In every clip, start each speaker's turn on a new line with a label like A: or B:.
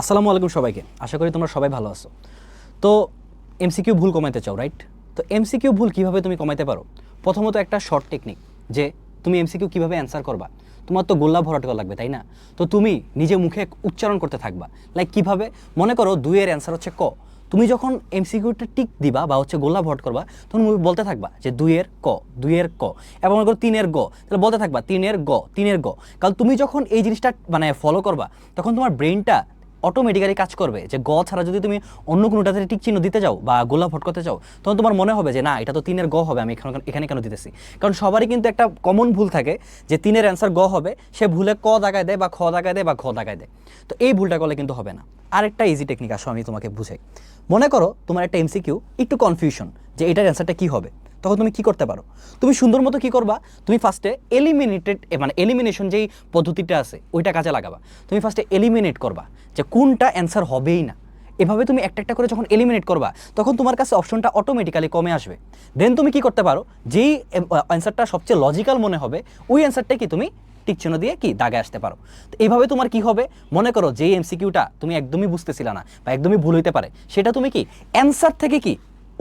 A: আসসালামু আলাইকুম সবাইকে। আশা করি তোমরা সবাই ভালো আছো। তো এমসিকিউ ভুল কমাইতে চাও, রাইট? তো এমসিকিউ ভুল কিভাবে তুমি কমাইতে পারো? প্রথমত একটা শর্ট টেকনিক, যে তুমি এমসিকিউ কিভাবে অ্যান্সার করবা। তোমার তো গোল্লা ভরাট করা লাগবে, তাই না? তো তুমি নিজে মুখে উচ্চারণ করতে থাকবা। লাইক কিভাবে? মনে করো 2 এর অ্যান্সার হচ্ছে ক। তুমি যখন এমসিকিউটা টিক দিবা বা হচ্ছে গোল্লা ভরাট করবা, তখন তুমি বলতে থাকবা যে 2 এর ক, 2 এর ক, এবং মনে করো 3 এর গ, তাহলে বলতে থাকবা 3 এর গ, 3 এর গ। কারণ তুমি যখন এই জিনিসটা মানে ফলো করবা, তখন তোমার ব্রেনটা অটোমেটিক্যালি কাজ করবে যে গ ছাড়া যদি তুমি অন্য কোনোটাতে টিক চিহ্ন দিতে যাও বা গোলা ভোট করতে চাও, তখন তোমার মনে হবে যে না, এটা তো 3 এর গ হবে, আমি এখানে কেন দিতেছি। কারণ সবারই কিন্তু একটা কমন ভুল থাকে যে 3 এর অ্যান্সার গ হবে, সে ভুলে ক দাগায় দেয় বা খ দাগায় দেয় বা ঘ দাগায় দেয়। তো এই ভুলটা করলে কিন্তু হবে না। আরেকটা ইজি টেকনিক আসো আমি তোমাকে বুঝাই। মনে করো তোমার একটা এমসিকিউ একটু কনফিউশন যে এটার অ্যান্সারটা কী হবে, তখন তুমি কি করতে পারো? তুমি সুন্দর মতো কী করবা, তুমি ফার্স্টে এলিমিনেশন যেই পদ্ধতিটা আছে ওইটা কাজে লাগাবা। তুমি ফার্স্টে এলিমিনেট করবা যে কোনটা অ্যান্সার হবেই না। এভাবে তুমি একটা একটা করে যখন এলিমিনেট করবা, তখন তোমার কাছে অপশনটা অটোমেটিক্যালি কমে আসবে। দেন তুমি কি করতে পারো, যেই অ্যান্সারটা সবচেয়ে লজিক্যাল মনে হবে, ওই অ্যান্সারটা কি তুমি টিক চিহ্ন দিয়ে কি দাগে আসতে পারো। তো এইভাবে তোমার কি হবে, মনে করো যেই এমসিকিউটা তুমি একদমই বুঝতেছিলা না বা একদমই ভুল হইতে পারে, সেটা তুমি কি অ্যান্সার থেকে কি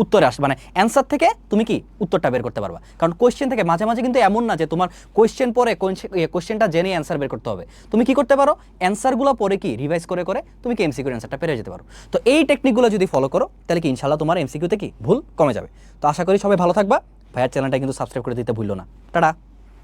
A: উত্তরে আসবে, মানে অ্যান্সার থেকে তুমি কি উত্তরটা বের করতে পারবা। কারণ কোয়েশ্চেন থেকে মাঝে মাঝে কিন্তু এমন না যে তোমার কোয়েশ্চেন পরে কোয়েশ্চেনটা জেনে অ্যান্সার বের করতে হবে। তুমি কি করতে পারো, অ্যান্সারগুলো পরে কি রিভাইজ করে করে তুমি কি এমসিকিউর অ্যান্সারটা পেরে যেতে পারো। তো এই টেকনিকগুলো যদি ফলো করো, তাহলে কি ইনশাল্লাহ তোমার এমসিকিউতে কি ভুল কমে যাবে। তো আশা করি সবাই ভালো থাকবা। ভাইয়ার চ্যানেলটা কিন্তু সাবস্ক্রাইব করে দিতে ভুললো না। টাটা।